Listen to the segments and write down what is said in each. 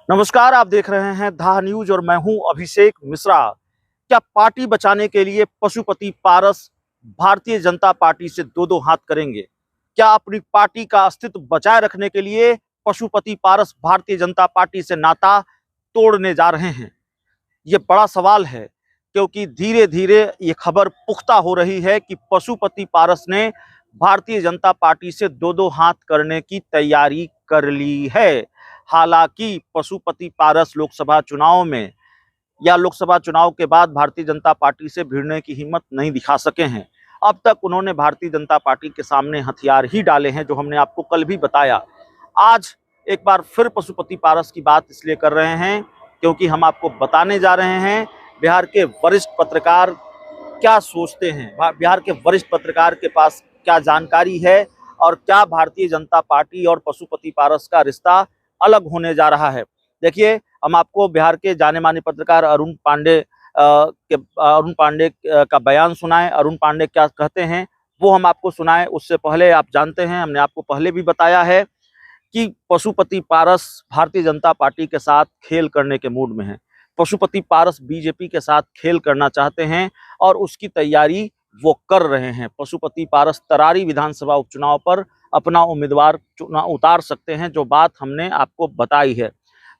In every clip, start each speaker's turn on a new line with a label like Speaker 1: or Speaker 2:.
Speaker 1: नमस्कार, आप देख रहे हैं धा न्यूज और मैं हूं अभिषेक मिश्रा। क्या पार्टी बचाने के लिए पशुपति पारस भारतीय जनता पार्टी से दो दो हाथ करेंगे? क्या अपनी पार्टी का अस्तित्व बचाए रखने के लिए पशुपति पारस भारतीय जनता पार्टी से नाता तोड़ने जा रहे हैं? ये बड़ा सवाल है, क्योंकि धीरे धीरे ये खबर पुख्ता हो रही है कि पशुपति पारस ने भारतीय जनता पार्टी से दो दो हाथ करने की तैयारी कर ली है। हालांकि पशुपति पारस लोकसभा चुनाव में या लोकसभा चुनाव के बाद भारतीय जनता पार्टी से भिड़ने की हिम्मत नहीं दिखा सके हैं। अब तक उन्होंने भारतीय जनता पार्टी के सामने हथियार ही डाले हैं, जो हमने आपको कल भी बताया। आज एक बार फिर पशुपति पारस की बात इसलिए कर रहे हैं क्योंकि हम आपको बताने जा रहे हैं बिहार के वरिष्ठ पत्रकार क्या सोचते हैं, बिहार के वरिष्ठ पत्रकार के पास क्या जानकारी है और क्या भारतीय जनता पार्टी और पशुपति पारस का रिश्ता अलग होने जा रहा है। देखिए, हम आपको बिहार के जाने माने पत्रकार अरुण पांडे का बयान सुनाएं। अरुण पांडे क्या कहते हैं वो हम आपको सुनाएं। उससे पहले आप जानते हैं, हमने आपको पहले भी बताया है कि पशुपति पारस भारतीय जनता पार्टी के साथ खेल करने के मूड में है। पशुपति पारस बीजेपी के साथ खेल करना चाहते हैं और उसकी तैयारी वो कर रहे हैं। पशुपति पारस तरारी विधानसभा उपचुनाव पर अपना उम्मीदवार उतार सकते हैं, जो बात हमने आपको बताई है।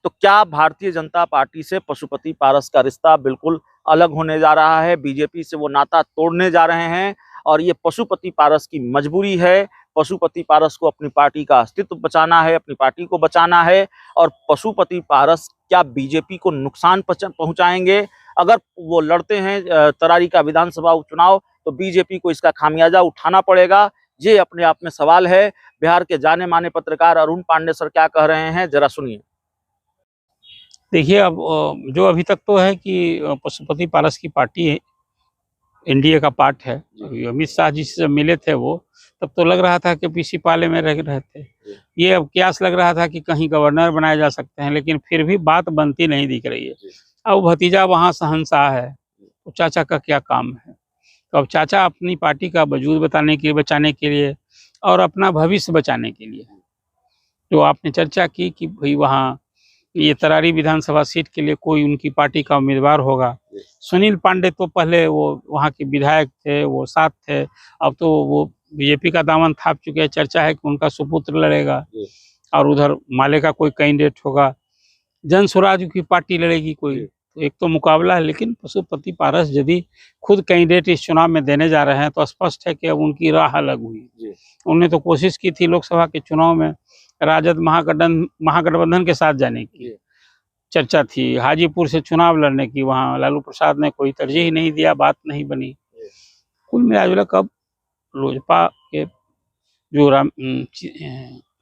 Speaker 1: तो क्या भारतीय जनता पार्टी से पशुपति पारस का रिश्ता बिल्कुल अलग होने जा रहा है? बीजेपी से वो नाता तोड़ने जा रहे हैं और ये पशुपति पारस की मजबूरी है। पशुपति पारस को अपनी पार्टी का अस्तित्व बचाना है, अपनी पार्टी को बचाना है। और पशुपति पारस क्या बीजेपी को नुकसान पहुंचाएंगे? अगर वो लड़ते हैं तरारी का विधानसभा उपचुनाव तो बीजेपी को इसका खामियाजा उठाना पड़ेगा। ये अपने आप में सवाल है। बिहार के जाने माने पत्रकार अरुण पांडे सर क्या कह रहे हैं, जरा सुनिए।
Speaker 2: देखिए, अब जो अभी तक तो है कि पशुपति पारस की पार्टी एनडीए का पार्ट है। अमित शाह जी से मिले थे वो, तब तो लग रहा था कि पीसी पाले में रह रहे थे। ये अब क्यास लग रहा था कि कहीं गवर्नर बनाए जा सकते हैं, लेकिन फिर भी बात बनती नहीं दिख रही है। अब भतीजा वहाँ शहंशाह है, तो चाचा का क्या काम है? तो अब चाचा अपनी पार्टी का वजूद बचाने के लिए और अपना भविष्य बचाने के लिए, जो आपने चर्चा की कि भाई वहाँ ये तरारी विधानसभा सीट के लिए कोई उनकी पार्टी का उम्मीदवार होगा। सुनील पांडे तो पहले वो वहाँ के विधायक थे, वो साथ थे। अब तो वो बीजेपी का दामन थाप चुके हैं। चर्चा है कि उनका सुपुत्र लड़ेगा और उधर माले का कोई कैंडिडेट होगा, जन स्वराज की पार्टी लड़ेगी कोई। तो एक तो मुकाबला है, लेकिन पशुपति पारस यदि खुद कैंडिडेट इस चुनाव में देने जा रहे हैं तो स्पष्ट है कि अब उनकी राह अलग हुई। उन्होंने तो कोशिश की थी लोकसभा के चुनाव में राजद महागठबंधन के साथ जाने की, चर्चा थी हाजीपुर से चुनाव लड़ने की। वहाँ लालू प्रसाद ने कोई तरजीह नहीं दिया, बात नहीं बनी। कुल मिलाजुला अब लोजपा के जो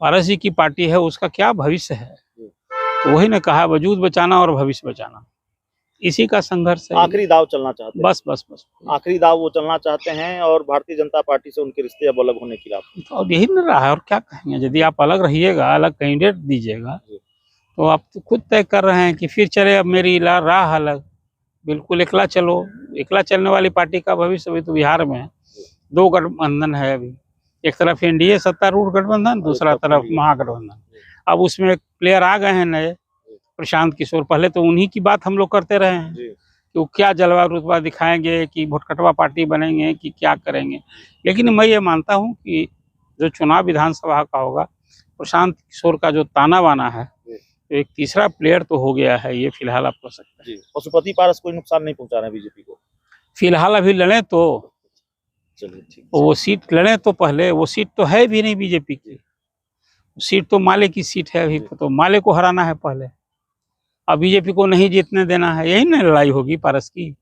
Speaker 2: पारस जी की पार्टी है उसका क्या भविष्य है, तो वही ने कहा, वजूद बचाना और भविष्य बचाना, इसी का संघर्ष है।
Speaker 1: आखिरी दाव चलना चाहते हैं।
Speaker 2: बस
Speaker 1: आखिरी दाव वो चलना चाहते हैं और भारतीय जनता पार्टी से उनके रिश्ते अब अलग होने की बात।
Speaker 2: तो अब यही न रहा है, और क्या कहेंगे? यदि आप अलग रहिएगा, अलग कैंडिडेट दीजिएगा, तो आप तो खुद तय कर रहे हैं कि फिर चले अब मेरी राह अलग। बिल्कुल एकला चलो। एकला चलने वाली पार्टी का भविष्य अभी तो बिहार में दो गठबंधन है अभी। एक तरफ एनडीए सत्तारूढ़ गठबंधन, दूसरा तरफ महागठबंधन। अब उसमें एक प्लेयर आ गए हैं नए, प्रशांत किशोर। पहले तो उन्हीं की बात हम लोग करते रहे हैं कि वो क्या जलवा रुतबा दिखाएंगे, कि भोटकटवा पार्टी बनेंगे, कि क्या करेंगे। लेकिन मैं ये मानता हूँ कि जो चुनाव विधानसभा का होगा, प्रशांत किशोर का जो ताना बाना है, तो एक तीसरा प्लेयर तो हो गया है, ये फिलहाल आप कह सकते हैं।
Speaker 1: पशुपति पारस कोई नुकसान नहीं पहुंचा रहे हैं बीजेपी को
Speaker 2: फिलहाल। अभी लड़े तो
Speaker 1: चलिए ठीक,
Speaker 2: वो सीट लड़े तो पहले, वो सीट तो है भी नहीं बीजेपी की। सीट तो माले की सीट है अभी, तो माले को हराना है पहले। अब बीजेपी को नहीं जीतने देना है, यही ना लड़ाई होगी पारस की।